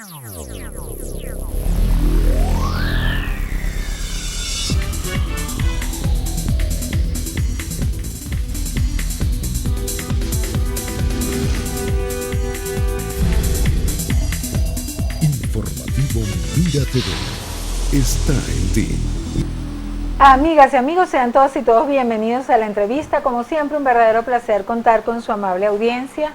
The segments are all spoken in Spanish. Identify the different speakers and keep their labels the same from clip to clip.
Speaker 1: Informativo Mira TV está en ti.
Speaker 2: Amigas y amigos, sean todos y todos bienvenidos a la entrevista. Como siempre, un verdadero placer contar con su amable audiencia.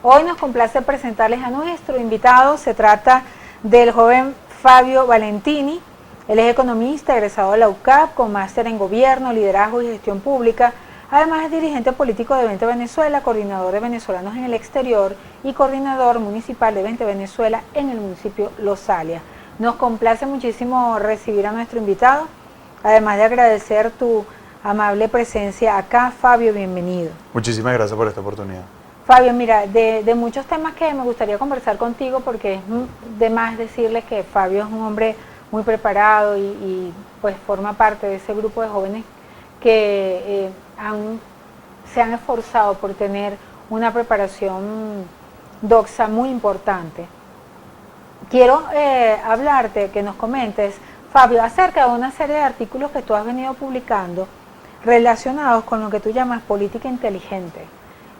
Speaker 2: Hoy nos complace presentarles a nuestro invitado. Se trata del joven Fabio Valentini. Él es economista, egresado de la UCAP, con máster en Gobierno, Liderazgo y Gestión Pública. Además es dirigente político de Vente Venezuela, coordinador de venezolanos en el exterior y coordinador municipal de Vente Venezuela en el municipio Los Alias. Nos complace muchísimo recibir a nuestro invitado, además de agradecer tu amable presencia acá. Fabio, bienvenido.
Speaker 3: Muchísimas gracias por esta oportunidad.
Speaker 2: Fabio, mira, de muchos temas que me gustaría conversar contigo, porque es de más decirles que Fabio es un hombre muy preparado y pues forma parte de ese grupo de jóvenes que se han esforzado por tener una preparación doxa muy importante. Quiero hablarte, que nos comentes, Fabio, acerca de una serie de artículos que tú has venido publicando relacionados con lo que tú llamas política inteligente.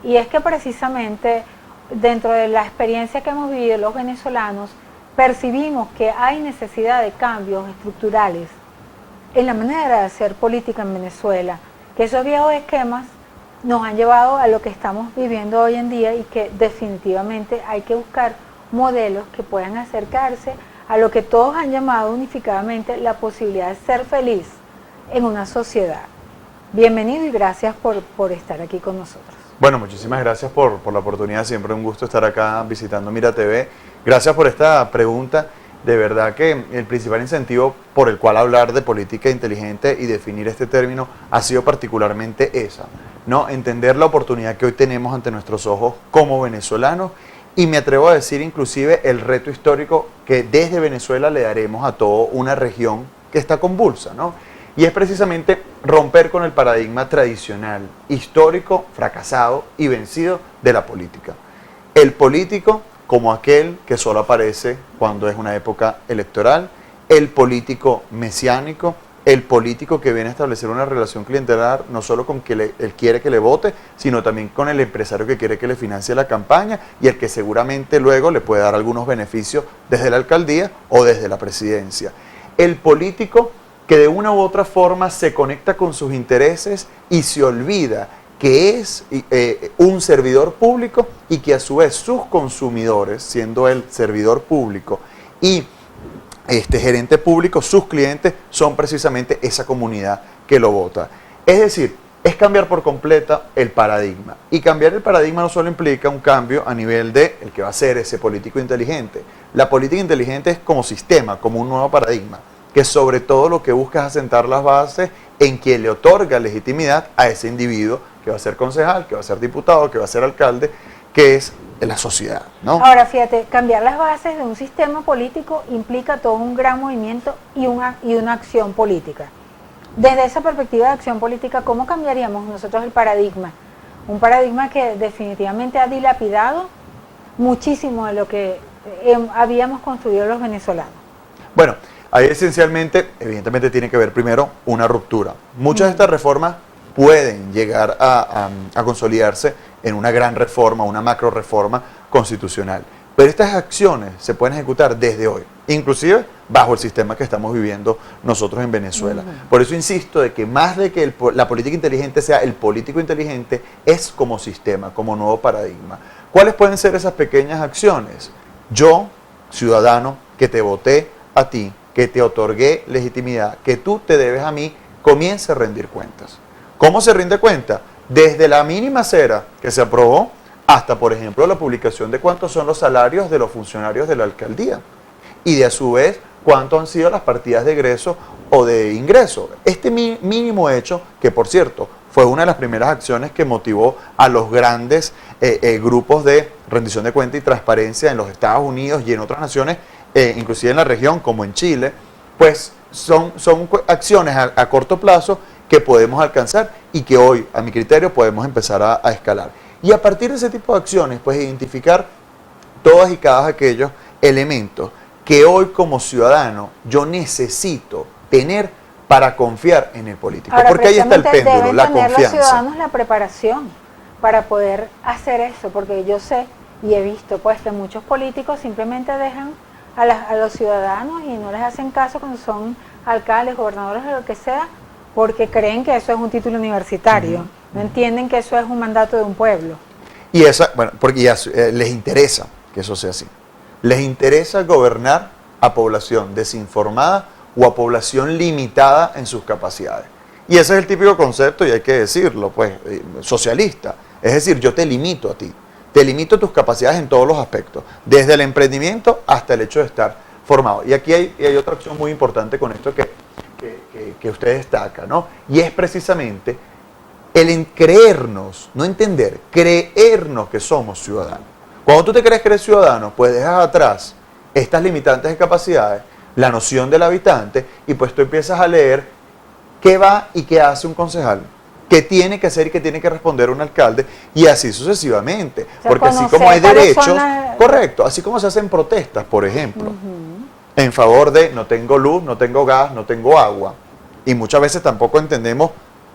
Speaker 2: Y es que precisamente dentro de la experiencia que hemos vivido los venezolanos, percibimos que hay necesidad de cambios estructurales en la manera de hacer política en Venezuela, que esos viejos esquemas nos han llevado a lo que estamos viviendo hoy en día y que definitivamente hay que buscar modelos que puedan acercarse a lo que todos han llamado unificadamente la posibilidad de ser feliz en una sociedad. Bienvenido y gracias por estar aquí con nosotros.
Speaker 3: Bueno, muchísimas gracias por la oportunidad, siempre un gusto estar acá visitando Mira TV. Gracias por esta pregunta. De verdad que el principal incentivo por el cual hablar de política inteligente y definir este término ha sido particularmente esa, ¿no? Entender la oportunidad que hoy tenemos ante nuestros ojos como venezolanos y me atrevo a decir inclusive el reto histórico que desde Venezuela le daremos a toda una región que está convulsa, ¿no? Y es precisamente romper con el paradigma tradicional, histórico, fracasado y vencido de la política. El político como aquel que solo aparece cuando es una época electoral, el político mesiánico, el político que viene a establecer una relación clientelar no solo con quien él quiere que le vote, sino también con el empresario que quiere que le financie la campaña y el que seguramente luego le puede dar algunos beneficios desde la alcaldía o desde la presidencia. El político que de una u otra forma se conecta con sus intereses y se olvida que es un servidor público y que a su vez sus consumidores, siendo el servidor público y gerente público, sus clientes son precisamente esa comunidad que lo vota. Es decir, es cambiar por completo el paradigma. Y cambiar el paradigma no solo implica un cambio a nivel de el que va a ser ese político inteligente. La política inteligente es como sistema, como un nuevo paradigma, que sobre todo lo que busca es asentar las bases en quien le otorga legitimidad a ese individuo que va a ser concejal, que va a ser diputado, que va a ser alcalde, que es la sociedad, ¿no?
Speaker 2: Ahora, fíjate, cambiar las bases de un sistema político implica todo un gran movimiento y una acción política. Desde esa perspectiva de acción política, ¿cómo cambiaríamos nosotros el paradigma? Un paradigma que definitivamente ha dilapidado muchísimo de lo que habíamos construido los venezolanos.
Speaker 3: Bueno, ahí esencialmente, evidentemente tiene que haber primero una ruptura. Muchas de estas reformas pueden llegar a consolidarse en una gran reforma, una macro reforma constitucional. Pero estas acciones se pueden ejecutar desde hoy, inclusive bajo el sistema que estamos viviendo nosotros en Venezuela. Por eso insisto de que más de que la política inteligente sea el político inteligente, es como sistema, como nuevo paradigma. ¿Cuáles pueden ser esas pequeñas acciones? Yo, ciudadano, que te voté a ti, que te otorgué legitimidad, que tú te debes a mí, comience a rendir cuentas. ¿Cómo se rinde cuenta? Desde la mínima cera que se aprobó hasta, por ejemplo, la publicación de cuántos son los salarios de los funcionarios de la alcaldía y de a su vez cuánto han sido las partidas de egreso o de ingreso. Este mínimo hecho, que por cierto fue una de las primeras acciones que motivó a los grandes grupos de rendición de cuentas y transparencia en los Estados Unidos y en otras naciones, inclusive en la región como en Chile, pues son acciones a corto plazo que podemos alcanzar y que hoy, a mi criterio, podemos empezar a escalar. Y a partir de ese tipo de acciones, pues identificar todas y cada aquellos elementos que hoy como ciudadano yo necesito tener para confiar en el político.
Speaker 2: Ahora,
Speaker 3: Porque ahí está el
Speaker 2: precisamente
Speaker 3: péndulo,
Speaker 2: deben
Speaker 3: la
Speaker 2: tener los
Speaker 3: confianza.
Speaker 2: ciudadanos la preparación para poder hacer eso, porque yo sé y he visto pues que muchos políticos simplemente dejan a los ciudadanos y no les hacen caso cuando son alcaldes, gobernadores o lo que sea, porque creen que eso es un título universitario, no entienden que eso es un mandato de un pueblo.
Speaker 3: Y bueno, porque les interesa que eso sea así. Les interesa gobernar a población desinformada o a población limitada en sus capacidades. Y ese es el típico concepto, y hay que decirlo, pues, socialista. Es decir, yo te limito a ti, te limito tus capacidades en todos los aspectos, desde el emprendimiento hasta el hecho de estar formado. Y aquí hay otra opción muy importante con esto que usted destaca, ¿no? Y es precisamente el creernos, no entender, creernos que somos ciudadanos. Cuando tú te crees que eres ciudadano, pues dejas atrás estas limitantes de capacidades, la noción del habitante, y pues tú empiezas a leer qué va y qué hace un concejal, qué tiene que hacer y qué tiene que responder un alcalde, y así sucesivamente.
Speaker 2: O sea,
Speaker 3: porque así como hay
Speaker 2: cuáles son
Speaker 3: derechos, correcto, así como se hacen protestas, por ejemplo, en favor de no tengo luz, no tengo gas, no tengo agua, y muchas veces tampoco entendemos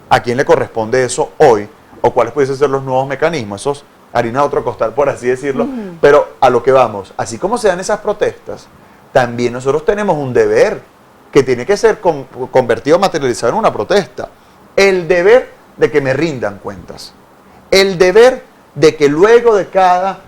Speaker 3: a quién le corresponde eso hoy, o cuáles pudiesen ser los nuevos mecanismos, esos harina de otro costal, por así decirlo, pero a lo que vamos, así como se dan esas protestas, también nosotros tenemos un deber que tiene que ser convertido, materializado en una protesta. El deber de que me rindan cuentas. El deber de que luego de cada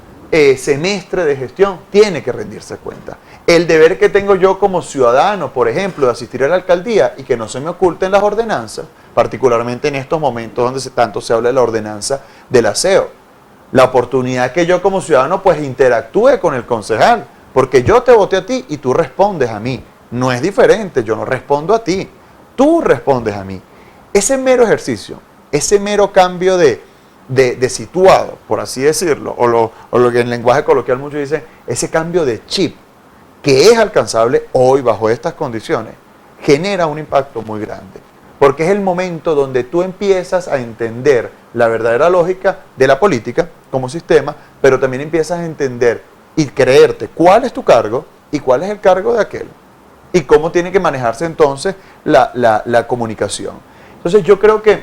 Speaker 3: semestre de gestión tiene que rendirse cuenta. El deber que tengo yo como ciudadano, por ejemplo, de asistir a la alcaldía y que no se me oculten las ordenanzas, particularmente en estos momentos donde tanto se habla de la ordenanza del aseo. La oportunidad que yo como ciudadano pues interactúe con el concejal, porque yo te voté a ti y tú respondes a mí. No es diferente, yo no respondo a ti, tú respondes a mí. Ese mero ejercicio, ese mero cambio de situado, por así decirlo, o lo que en lenguaje coloquial muchos dicen, ese cambio de chip, que es alcanzable hoy bajo estas condiciones, genera un impacto muy grande. Porque es el momento donde tú empiezas a entender la verdadera lógica de la política como sistema, pero también empiezas a entender y creerte cuál es tu cargo y cuál es el cargo de aquel. Y cómo tiene que manejarse entonces la comunicación. Entonces yo creo que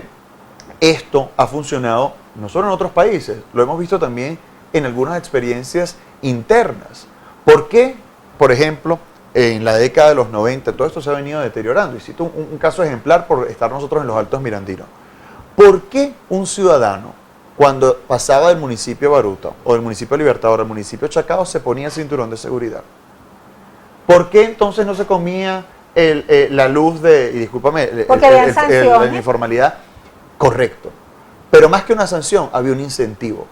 Speaker 3: esto ha funcionado no solo en otros países, lo hemos visto también en algunas experiencias internas. ¿Por qué, por ejemplo, en la década de los 90, todo esto se ha venido deteriorando? Y cito un caso ejemplar por estar nosotros en los Altos Mirandinos. ¿Por qué un ciudadano, cuando pasaba del municipio de Baruta o del municipio de Libertador al municipio de Chacao, se ponía cinturón de seguridad? ¿Por qué entonces no se comía la luz de, y discúlpame, la informalidad? Correcto. Pero más que una sanción, había un incentivo.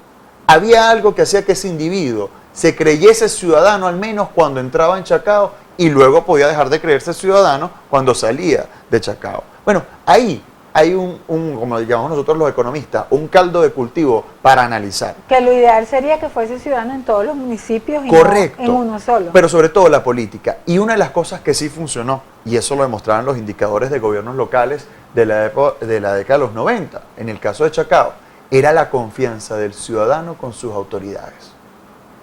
Speaker 3: Había algo que hacía que ese individuo se creyese ciudadano al menos cuando entraba en Chacao y luego podía dejar de creerse ciudadano cuando salía de Chacao. Bueno, ahí hay como llamamos nosotros los economistas, un caldo de cultivo para analizar.
Speaker 2: Que lo ideal sería que fuese ciudadano en todos los municipios y
Speaker 3: correcto,
Speaker 2: no en uno solo.
Speaker 3: Pero sobre todo la política. Y una de las cosas que sí funcionó, y eso lo demostraban los indicadores de gobiernos locales de la década de los 90, en el caso de Chacao, era la confianza del ciudadano con sus autoridades.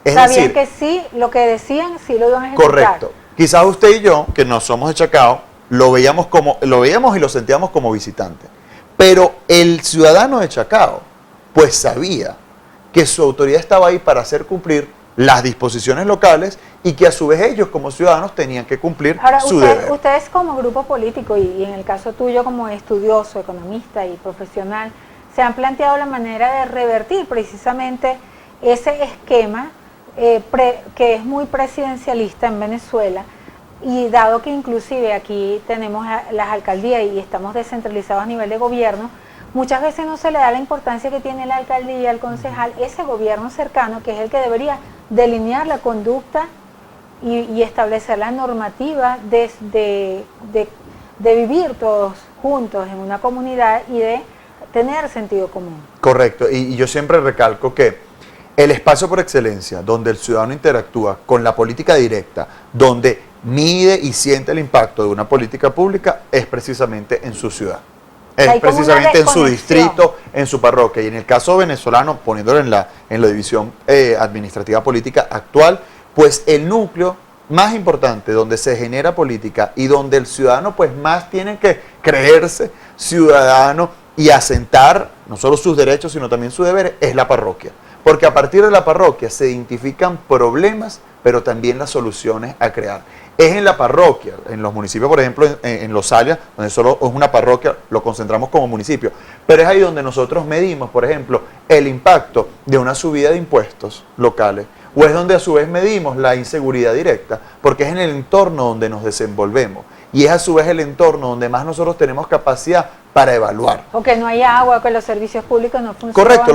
Speaker 3: Es
Speaker 2: Sabían
Speaker 3: decir,
Speaker 2: que sí, lo que decían, sí lo iban a ejecutar.
Speaker 3: correcto. Quizás usted y yo, que no somos de Chacao, lo veíamos y lo sentíamos como visitante. Pero el ciudadano de Chacao, pues sabía que su autoridad estaba ahí para hacer cumplir las disposiciones locales y que a su vez ellos como ciudadanos tenían que cumplir su deber.
Speaker 2: Ustedes como grupo político y en el caso tuyo como estudioso, economista y profesional, se han planteado la manera de revertir precisamente ese esquema que es muy presidencialista en Venezuela, y dado que inclusive aquí tenemos las alcaldías y estamos descentralizados a nivel de gobierno, muchas veces no se le da la importancia que tiene la alcaldía, el concejal, ese gobierno cercano que es el que debería delinear la conducta y establecer la normativa de vivir todos juntos en una comunidad y de tener sentido común.
Speaker 3: Correcto, y yo siempre recalco que el espacio por excelencia donde el ciudadano interactúa con la política directa, donde mide y siente el impacto de una política pública, es precisamente en su ciudad. Es precisamente en su distrito, en su parroquia. Y en el caso venezolano, poniéndolo en la división administrativa política actual, pues el núcleo más importante, donde se genera política y donde el ciudadano pues más tiene que creerse ciudadano y asentar no solo sus derechos, sino también sus deberes, es la parroquia. Porque a partir de la parroquia se identifican problemas, pero también las soluciones a crear. Es en la parroquia, en los municipios, por ejemplo, en Los Alias, donde solo es una parroquia, lo concentramos como municipio, pero es ahí donde nosotros medimos, por ejemplo, el impacto de una subida de impuestos locales, o es donde a su vez medimos la inseguridad directa, porque es en el entorno donde nos desenvolvemos, y es a su vez el entorno donde más nosotros tenemos capacidad para evaluar.
Speaker 2: O que no haya agua, que los servicios públicos no funcionan.
Speaker 3: Correcto,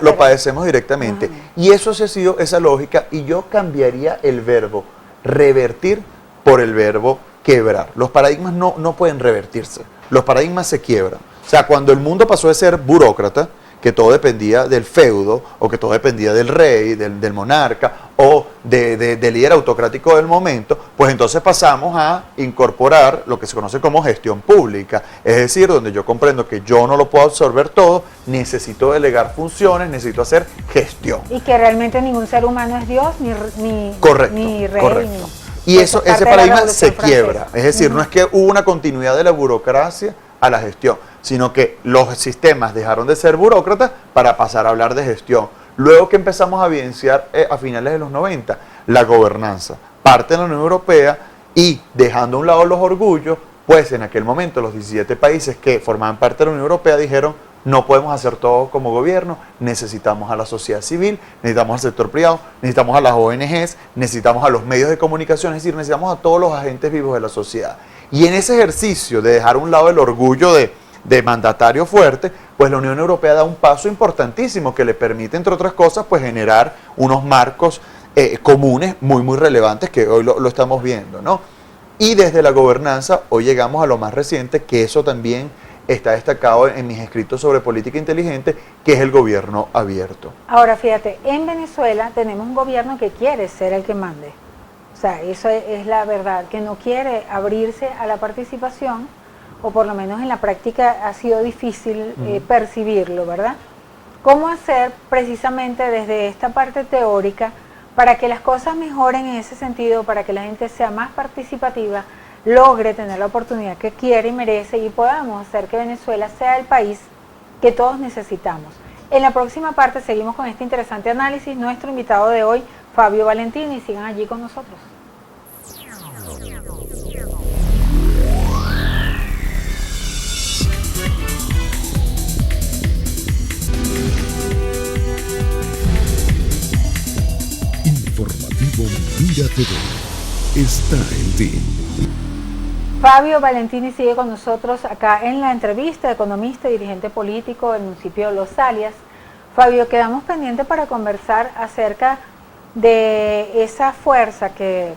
Speaker 3: lo padecemos directamente. Y eso ha sido esa lógica, y yo cambiaría el verbo revertir por el verbo quebrar. Los paradigmas no pueden revertirse, los paradigmas se quiebran. O sea, cuando el mundo pasó de ser burócrata, que todo dependía del feudo, o que todo dependía del rey, del monarca, o del líder autocrático del momento, pues entonces pasamos a incorporar lo que se conoce como gestión pública, es decir, donde yo comprendo que yo no lo puedo absorber todo, necesito delegar funciones, necesito hacer gestión.
Speaker 2: Y que realmente ningún ser humano es Dios, ni
Speaker 3: Correcto,
Speaker 2: ni rey.
Speaker 3: correcto. Y
Speaker 2: Pues
Speaker 3: ese paradigma se quiebra, es decir, no es que hubo una continuidad de la burocracia a la gestión, sino que los sistemas dejaron de ser burócratas para pasar a hablar de gestión. Luego que empezamos a evidenciar a finales de los 90 la gobernanza, parte de la Unión Europea, y dejando a un lado los orgullos, pues en aquel momento los 17 países que formaban parte de la Unión Europea dijeron: no podemos hacer todo como gobierno, necesitamos a la sociedad civil, necesitamos al sector privado, necesitamos a las ONGs, necesitamos a los medios de comunicación, es decir, necesitamos a todos los agentes vivos de la sociedad. Y en ese ejercicio de dejar a un lado el orgullo de mandatario fuerte, pues la Unión Europea da un paso importantísimo que le permite, entre otras cosas, pues generar unos marcos comunes muy relevantes que hoy lo estamos viendo, ¿no? Y desde la gobernanza, hoy llegamos a lo más reciente, que eso también está destacado en mis escritos sobre política inteligente, que es el gobierno abierto.
Speaker 2: Ahora, fíjate, en Venezuela tenemos un gobierno que quiere ser el que mande. O sea, eso es la verdad, que no quiere abrirse a la participación, o por lo menos en la práctica ha sido difícil percibirlo, ¿verdad? ¿Cómo hacer precisamente desde esta parte teórica para que las cosas mejoren en ese sentido, para que la gente sea más participativa, logre tener la oportunidad que quiere y merece, y podamos hacer que Venezuela sea el país que todos necesitamos? En la próxima parte seguimos con este interesante análisis. Nuestro invitado de hoy, Fabio Valentini, sigan allí con nosotros.
Speaker 1: Informativo Mira TV está en ti.
Speaker 2: Fabio Valentini sigue con nosotros acá en la entrevista, economista y dirigente político del municipio de Los Alias. Fabio, quedamos pendientes para conversar acerca de esa fuerza que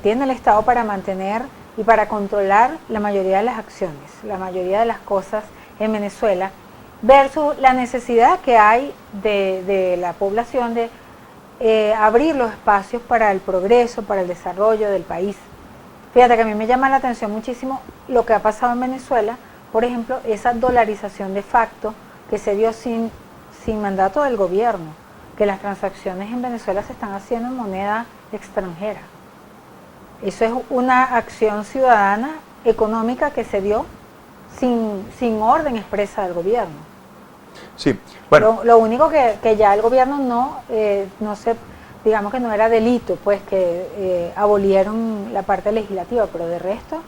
Speaker 2: tiene el Estado para mantener y para controlar la mayoría de las acciones, la mayoría de las cosas en Venezuela, versus la necesidad que hay de la población de abrir los espacios para el progreso, para el desarrollo del país. Fíjate que a mí me llama la atención muchísimo lo que ha pasado en Venezuela, por ejemplo, esa dolarización de facto que se dio sin mandato del gobierno, que las transacciones en Venezuela se están haciendo en moneda extranjera. Eso es una acción ciudadana económica que se dio sin orden expresa del gobierno.
Speaker 3: Sí, bueno.
Speaker 2: Lo único que ya el gobierno no se, digamos que no era delito, pues que abolieron la parte legislativa, pero de resto.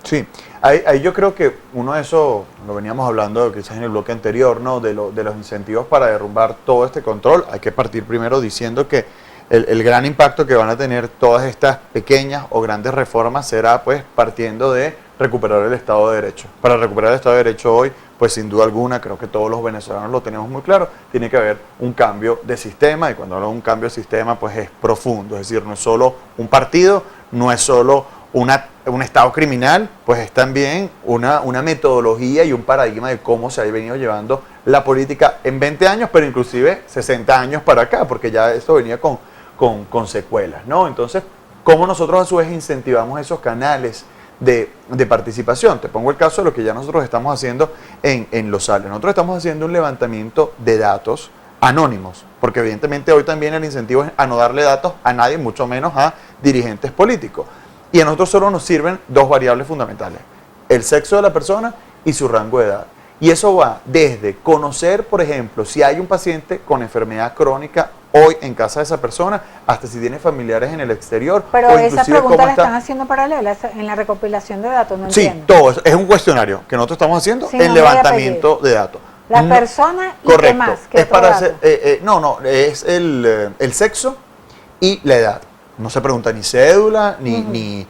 Speaker 3: Sí, ahí yo creo que uno de esos, lo veníamos hablando quizás en el bloque anterior, ¿no? De los incentivos para derrumbar todo este control. Hay que partir primero diciendo que el gran impacto que van a tener todas estas pequeñas o grandes reformas será pues partiendo de recuperar el Estado de Derecho. Para recuperar el Estado de Derecho hoy, pues sin duda alguna, creo que todos los venezolanos lo tenemos muy claro, tiene que haber un cambio de sistema, y cuando hablo de un cambio de sistema pues es profundo, es decir, no es solo un partido, no es solo un Estado criminal, pues es también una metodología y un paradigma de cómo se ha venido llevando la política en 20 años, pero inclusive 60 años para acá, porque ya esto venía con secuelas, ¿no? Entonces, ¿cómo nosotros a su vez incentivamos esos canales de participación? Te pongo el caso de lo que ya nosotros estamos haciendo en Los Alias. Nosotros estamos haciendo un levantamiento de datos anónimos, porque evidentemente hoy también el incentivo es a no darle datos a nadie, mucho menos a dirigentes políticos. Y a nosotros solo nos sirven dos variables fundamentales: el sexo de la persona y su rango de edad. Y eso va desde conocer, por ejemplo, si hay un paciente con enfermedad crónica hoy en casa de esa persona, hasta si tiene familiares en el exterior.
Speaker 2: Pero
Speaker 3: o
Speaker 2: esa
Speaker 3: inclusive
Speaker 2: pregunta la
Speaker 3: está...
Speaker 2: están haciendo paralela en la recopilación de datos, no
Speaker 3: Sí,
Speaker 2: entiendo.
Speaker 3: todo eso. Es un cuestionario que nosotros estamos haciendo
Speaker 2: Sin
Speaker 3: en
Speaker 2: nombre y
Speaker 3: levantamiento de datos.
Speaker 2: La
Speaker 3: No,
Speaker 2: persona y
Speaker 3: correcto,
Speaker 2: qué más, qué
Speaker 3: es
Speaker 2: otro
Speaker 3: para
Speaker 2: dato?
Speaker 3: hacer, no, es el sexo y la edad. No se pregunta ni cédula, ni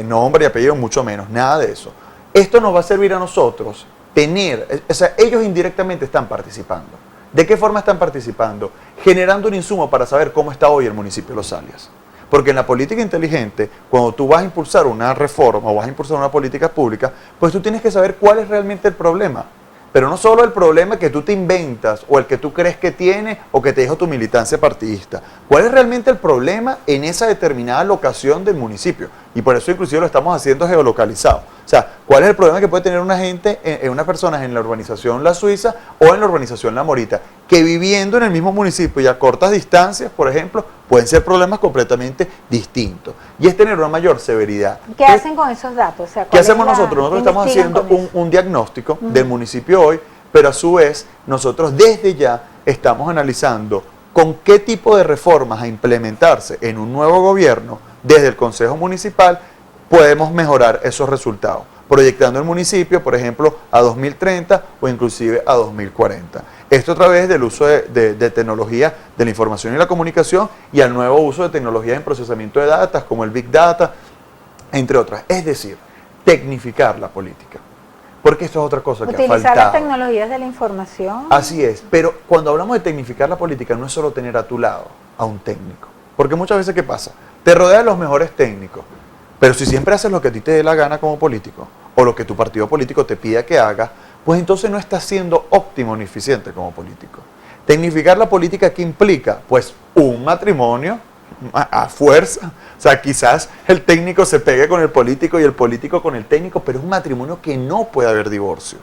Speaker 3: nombre y apellido, mucho menos, nada de eso. Esto nos va a servir a nosotros tener, o sea, ellos indirectamente están participando. ¿De qué forma están participando? Generando un insumo para saber cómo está hoy el municipio de Los Alias. Porque en la política inteligente, cuando tú vas a impulsar una reforma o vas a impulsar una política pública, pues tú tienes que saber cuál es realmente el problema. Pero no solo el problema que tú te inventas o el que tú crees que tiene o que te dijo tu militancia partidista. ¿Cuál es realmente el problema en esa determinada locación del municipio? Y por eso inclusive lo estamos haciendo geolocalizado. O sea, ¿cuál es el problema que puede tener una gente, unas personas en la urbanización La Suiza o en la urbanización La Morita, que viviendo en el mismo municipio y a cortas distancias, por ejemplo, pueden ser problemas completamente distintos? Y es tener una mayor severidad.
Speaker 2: ¿Qué hacen con esos datos? O sea,
Speaker 3: ¿Qué
Speaker 2: ¿cuál es
Speaker 3: hacemos
Speaker 2: la-
Speaker 3: nosotros? Nosotros estamos
Speaker 2: investigan
Speaker 3: haciendo
Speaker 2: con eso?
Speaker 3: un diagnóstico del municipio hoy, pero a su vez nosotros desde ya estamos analizando con qué tipo de reformas a implementarse en un nuevo gobierno desde el Consejo Municipal podemos mejorar esos resultados, proyectando el municipio, por ejemplo, a 2030 o inclusive a 2040. Esto a través del uso de tecnología de la información y la comunicación y al nuevo uso de tecnologías en procesamiento de datos como el Big Data, entre otras. Es decir, tecnificar la política. Porque esto es otra cosa que ha
Speaker 2: Utilizar
Speaker 3: faltado.
Speaker 2: las tecnologías de la información.
Speaker 3: Así es, pero cuando hablamos de tecnificar la política no es solo tener a tu lado a un técnico. Porque muchas veces, ¿qué pasa? Te rodean los mejores técnicos, pero si siempre haces lo que a ti te dé la gana como político, o lo que tu partido político te pida que hagas, pues entonces no estás siendo óptimo ni eficiente como político. Tecnificar la política, ¿qué implica? Pues un matrimonio a fuerza. O sea, quizás el técnico se pegue con el político y el político con el técnico, pero es un matrimonio que no puede haber divorcio.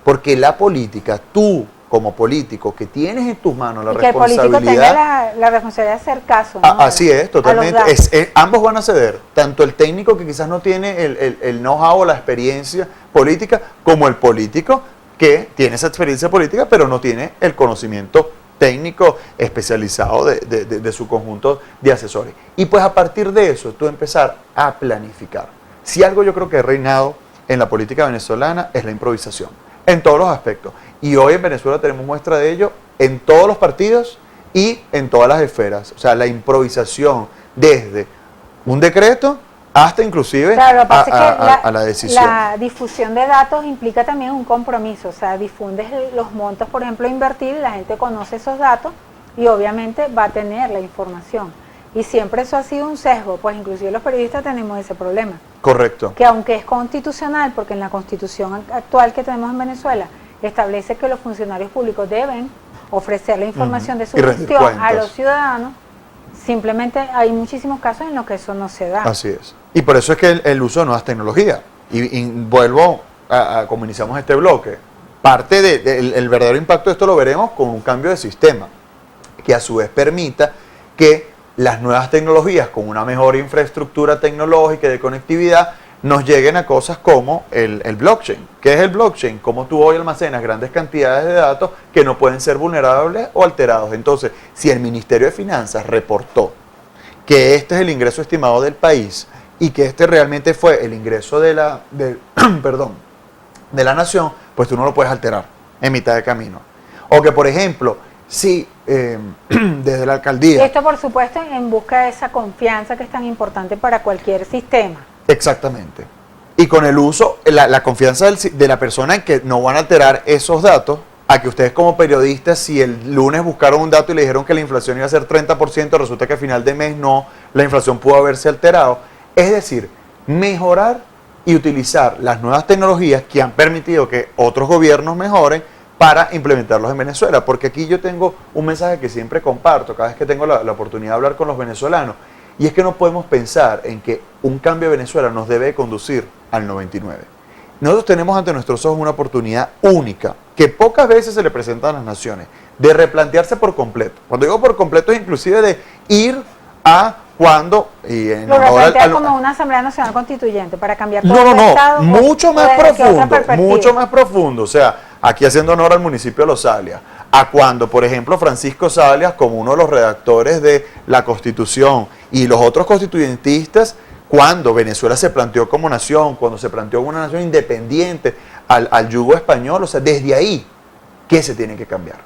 Speaker 3: Porque la política, tú como político que tienes en tus manos la
Speaker 2: Y que el político
Speaker 3: responsabilidad...
Speaker 2: tenga la responsabilidad de hacer caso, ¿no?
Speaker 3: Así es,
Speaker 2: A los
Speaker 3: totalmente.
Speaker 2: datos.
Speaker 3: Ambos van a ceder, tanto el técnico que quizás no tiene el know-how o la experiencia política, como el político que tiene esa experiencia política, pero no tiene el conocimiento técnico especializado de su conjunto de asesores. Y pues a partir de eso, tú empezar a planificar. Si algo yo creo que ha reinado en la política venezolana es la improvisación, en todos los aspectos. Y hoy en Venezuela tenemos muestra de ello en todos los partidos y en todas las esferas. O sea, la improvisación desde un decreto hasta inclusive
Speaker 2: Claro, lo que pasa es que
Speaker 3: a la decisión.
Speaker 2: la difusión de datos implica también un compromiso, o sea, difundes los montos, por ejemplo, a invertir y la gente conoce esos datos y obviamente va a tener la información. Y siempre eso ha sido un sesgo, pues inclusive los periodistas tenemos ese problema,
Speaker 3: Correcto.
Speaker 2: que aunque es constitucional, porque en la constitución actual que tenemos en Venezuela establece que los funcionarios públicos deben ofrecer la información de su
Speaker 3: Y rendir
Speaker 2: gestión a
Speaker 3: cuentas.
Speaker 2: los ciudadanos, simplemente hay muchísimos casos en los que eso no se da.
Speaker 3: Así es. Y por eso es que el uso de nuevas tecnologías. Y vuelvo a como iniciamos este bloque. Parte del verdadero impacto de esto lo veremos con un cambio de sistema, que a su vez permita que las nuevas tecnologías con una mejor infraestructura tecnológica y de conectividad nos lleguen a cosas como el blockchain. ¿Qué es el blockchain? Cómo tú hoy almacenas grandes cantidades de datos que no pueden ser vulnerables o alterados. Entonces, si el Ministerio de Finanzas reportó que este es el ingreso estimado del país y que este realmente fue el ingreso de la nación, pues tú no lo puedes alterar en mitad de camino. O que, por ejemplo, si desde la
Speaker 2: Y
Speaker 3: alcaldía...
Speaker 2: esto, por supuesto, en busca de esa confianza que es tan importante para cualquier sistema.
Speaker 3: Exactamente. Y con el uso, la confianza de la persona en que no van a alterar esos datos, a que ustedes como periodistas, si el lunes buscaron un dato y le dijeron que la inflación iba a ser 30%, resulta que a final de mes no, la inflación pudo haberse alterado. Es decir, mejorar y utilizar las nuevas tecnologías que han permitido que otros gobiernos mejoren para implementarlos en Venezuela. Porque aquí yo tengo un mensaje que siempre comparto cada vez que tengo la oportunidad de hablar con los venezolanos. Y es que no podemos pensar en que un cambio de Venezuela nos debe conducir al 99. Nosotros tenemos ante nuestros ojos una oportunidad única que pocas veces se le presentan a las naciones, de replantearse por completo. Cuando digo por completo es inclusive de ir a cuando... Y en
Speaker 2: Lo
Speaker 3: honor
Speaker 2: replantea como una Asamblea Nacional Constituyente para cambiar todo
Speaker 3: no,
Speaker 2: el Estado.
Speaker 3: mucho
Speaker 2: o
Speaker 3: más
Speaker 2: desde qué otra
Speaker 3: profundo,
Speaker 2: perspectiva.
Speaker 3: mucho más profundo. O sea, aquí haciendo honor al municipio de Los Alias, a cuando, por ejemplo, Francisco Salias, como uno de los redactores de la Constitución y los otros constituyentistas, cuando Venezuela se planteó como nación, cuando se planteó como una nación independiente al yugo español, o sea, desde ahí, ¿qué se tiene que cambiar?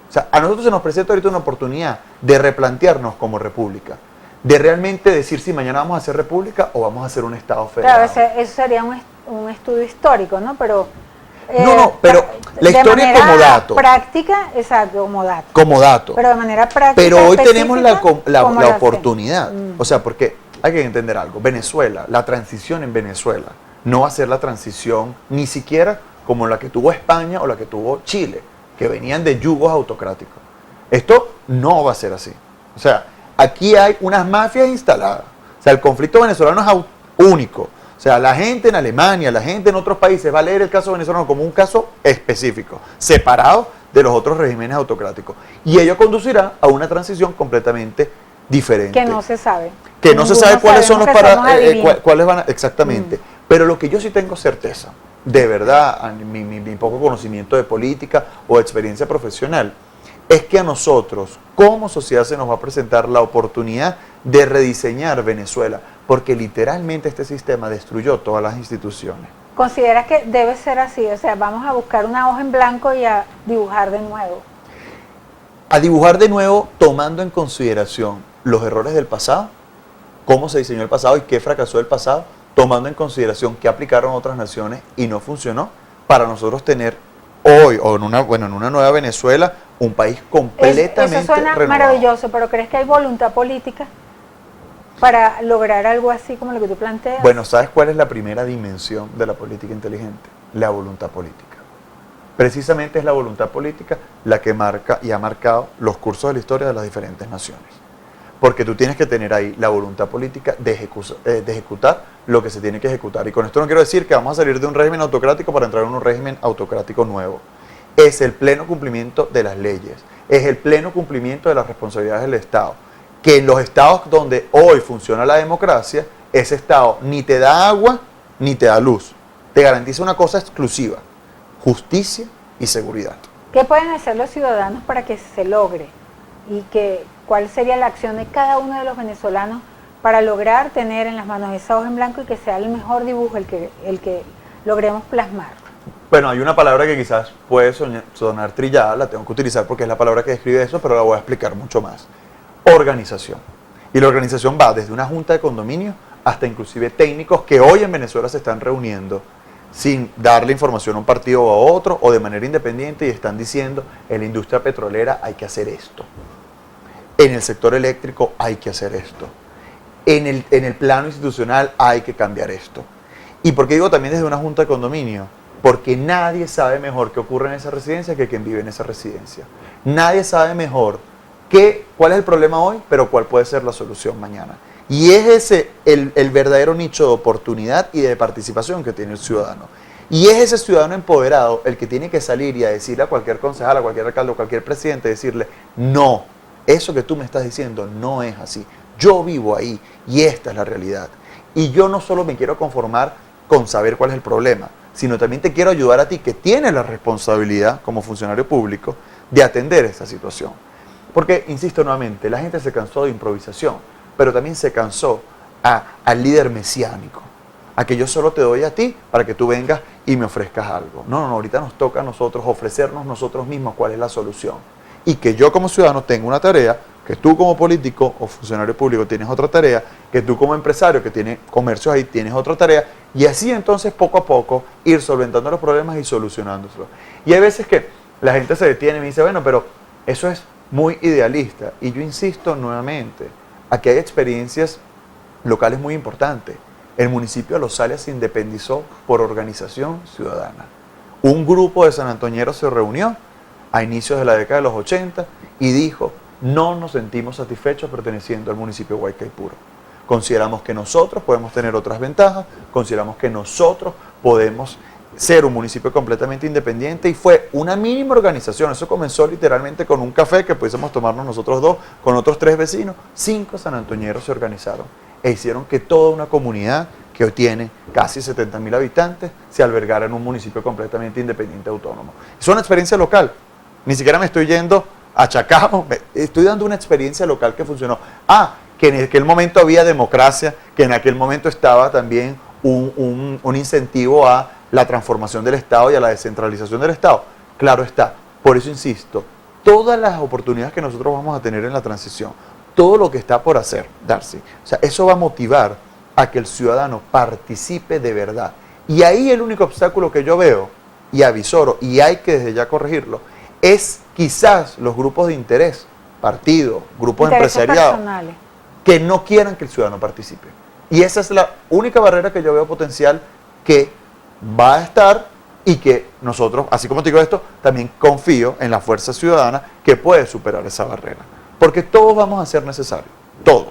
Speaker 3: O sea, a nosotros se nos presenta ahorita una oportunidad de replantearnos como república, de realmente decir si mañana vamos a ser república o vamos a ser un Estado federal.
Speaker 2: Claro, eso sería un estudio histórico, ¿no? Pero
Speaker 3: pero la historia como dato.
Speaker 2: Práctica, exacto, como dato.
Speaker 3: Como dato.
Speaker 2: Pero de manera práctica.
Speaker 3: Pero hoy tenemos la
Speaker 2: ¿cómo lo
Speaker 3: oportunidad.
Speaker 2: hacemos?
Speaker 3: O sea, porque hay que entender algo. Venezuela, la transición en Venezuela no va a ser la transición ni siquiera como la que tuvo España o la que tuvo Chile, que venían de yugos autocráticos. Esto no va a ser así. O sea, aquí hay unas mafias instaladas. O sea, el conflicto venezolano es único. O sea, la gente en Alemania, la gente en otros países va a leer el caso venezolano como un caso específico, separado de los otros regímenes autocráticos. Y ello conducirá a una transición completamente diferente.
Speaker 2: Que no se sabe.
Speaker 3: Que no se sabe cuáles son los cuáles van a, exactamente.
Speaker 2: Mm.
Speaker 3: Pero lo que yo sí tengo certeza, de verdad, a mi poco conocimiento de política o de experiencia profesional, es que a nosotros, como sociedad, se nos va a presentar la oportunidad de rediseñar Venezuela, porque literalmente este sistema destruyó todas las instituciones.
Speaker 2: ¿Consideras que debe ser así? O sea, vamos a buscar una hoja en blanco y a dibujar de nuevo.
Speaker 3: A dibujar de nuevo, tomando en consideración los errores del pasado, cómo se diseñó el pasado y qué fracasó el pasado, tomando en consideración qué aplicaron otras naciones y no funcionó, para nosotros tener hoy, o en una nueva Venezuela, un país completamente
Speaker 2: eso suena
Speaker 3: renovado.
Speaker 2: maravilloso, pero ¿crees que hay voluntad política para lograr algo así como lo que tú planteas?
Speaker 3: Bueno, ¿sabes cuál es la primera dimensión de la política inteligente? La voluntad política. Precisamente es la voluntad política la que marca y ha marcado los cursos de la historia de las diferentes naciones. Porque tú tienes que tener ahí la voluntad política de ejecutar lo que se tiene que ejecutar. Y con esto no quiero decir que vamos a salir de un régimen autocrático para entrar en un régimen autocrático nuevo. Es el pleno cumplimiento de las leyes, es el pleno cumplimiento de las responsabilidades del Estado. Que en los estados donde hoy funciona la democracia, ese Estado ni te da agua ni te da luz. Te garantiza una cosa exclusiva: justicia y seguridad.
Speaker 2: ¿Qué pueden hacer los ciudadanos para que se logre? ¿Y cuál sería la acción de cada uno de los venezolanos para lograr tener en las manos esa hoja en blanco y que sea el mejor dibujo el que logremos plasmar?
Speaker 3: Bueno, hay una palabra que quizás puede sonar trillada, la tengo que utilizar porque es la palabra que describe eso, pero la voy a explicar mucho más. Organización. Y la organización va desde una junta de condominio hasta inclusive técnicos que hoy en Venezuela se están reuniendo sin darle información a un partido o a otro o de manera independiente y están diciendo: en la industria petrolera hay que hacer esto, en el sector eléctrico hay que hacer esto, en el plano institucional hay que cambiar esto. ¿Y por qué digo también desde una junta de condominio? Porque nadie sabe mejor qué ocurre en esa residencia que quien vive en esa residencia. Nadie sabe mejor cuál es el problema hoy, pero cuál puede ser la solución mañana. Y es ese el verdadero nicho de oportunidad y de participación que tiene el ciudadano. Y es ese ciudadano empoderado el que tiene que salir y a decirle a cualquier concejal, a cualquier alcalde, a cualquier presidente, decirle: no, eso que tú me estás diciendo no es así. Yo vivo ahí y esta es la realidad. Y yo no solo me quiero conformar con saber cuál es el problema, sino también te quiero ayudar a ti, que tienes la responsabilidad como funcionario público de atender esta situación. Porque, insisto nuevamente, la gente se cansó de improvisación, pero también se cansó al líder mesiánico, a que yo solo te doy a ti para que tú vengas y me ofrezcas algo. No, ahorita nos toca a nosotros ofrecernos nosotros mismos cuál es la solución. Y que yo como ciudadano tengo una tarea, que tú como político o funcionario público tienes otra tarea, que tú como empresario que tiene comercios ahí tienes otra tarea, y así entonces poco a poco ir solventando los problemas y solucionándolos. Y hay veces que la gente se detiene y me dice: bueno, pero eso es muy idealista. Y yo insisto nuevamente, aquí hay experiencias locales muy importantes. El municipio de Los Alias se independizó por organización ciudadana. Un grupo de sanantoñeros se reunió a inicios de la década de los 80 y dijo: no nos sentimos satisfechos perteneciendo al municipio de Guaycaipuro. Consideramos que nosotros podemos tener otras ventajas, consideramos que nosotros podemos ser un municipio completamente independiente y fue una mínima organización. Eso comenzó literalmente con un café que pudiésemos tomarnos nosotros dos, con otros 3 vecinos. 5 sanantoñeros se organizaron e hicieron que toda una comunidad que hoy tiene casi 70.000 habitantes se albergara en un municipio completamente independiente autónomo. Es una experiencia local. Ni siquiera me estoy yendo a Chacao, estoy dando una experiencia local que funcionó. Que en aquel momento había democracia, que en aquel momento estaba también un incentivo a la transformación del Estado y a la descentralización del Estado. Claro está. Por eso insisto, todas las oportunidades que nosotros vamos a tener en la transición, todo lo que está por hacer, Darcy, o sea, eso va a motivar a que el ciudadano participe de verdad. Y ahí el único obstáculo que yo veo y avisoro, y hay que desde ya corregirlo, es quizás los grupos de interés, partidos, grupos empresariales, que no quieran que el ciudadano participe. Y esa es la única barrera que yo veo potencial que va a estar y que nosotros, así como te digo esto, también confío en la fuerza ciudadana que puede superar esa barrera. Porque todos vamos a ser necesarios, todos.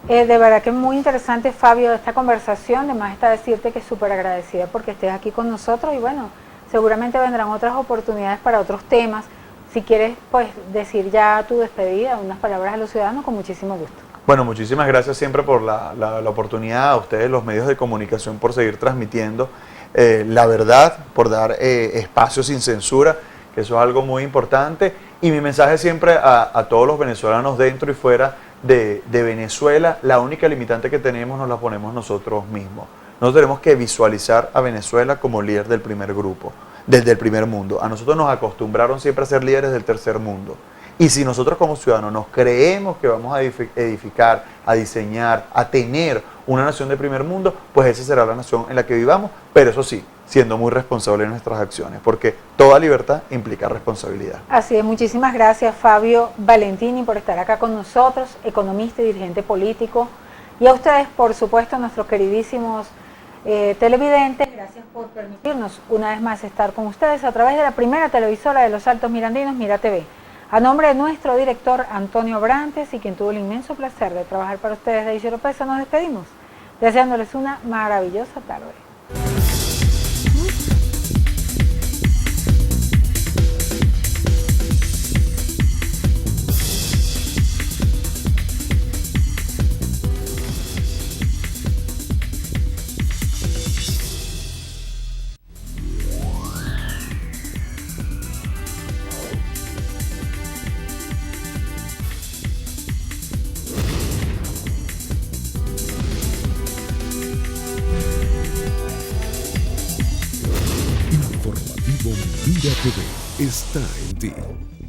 Speaker 2: De verdad que es muy interesante, Fabio, esta conversación. Además está decirte que súper agradecida porque estés aquí con nosotros y bueno, seguramente vendrán otras oportunidades para otros temas. Si quieres, pues, decir ya tu despedida, unas palabras a los ciudadanos, con muchísimo gusto.
Speaker 3: Bueno, muchísimas gracias siempre por la oportunidad, a ustedes, los medios de comunicación, por seguir transmitiendo la verdad, por dar espacio sin censura, que eso es algo muy importante. Y mi mensaje siempre a todos los venezolanos dentro y fuera de Venezuela, la única limitante que tenemos nos la ponemos nosotros mismos. Nosotros tenemos que visualizar a Venezuela como líder del primer grupo, desde el primer mundo. A nosotros nos acostumbraron siempre a ser líderes del tercer mundo. Y si nosotros como ciudadanos nos creemos que vamos a edificar, a diseñar, a tener una nación de primer mundo, pues esa será la nación en la que vivamos, pero eso sí, siendo muy responsables en nuestras acciones, porque toda libertad implica responsabilidad.
Speaker 2: Así es, muchísimas gracias, Fabio Valentini, por estar acá con nosotros, economista y dirigente político. Y a ustedes, por supuesto, nuestros queridísimos televidentes, gracias por permitirnos una vez más estar con ustedes a través de la primera televisora de los Altos Mirandinos, Mira TV. A nombre de nuestro director Antonio Brantes y quien tuvo el inmenso placer de trabajar para ustedes, Daisy Oropesa, nos despedimos, deseándoles una maravillosa tarde.
Speaker 1: Informativo Mira TV está en ti.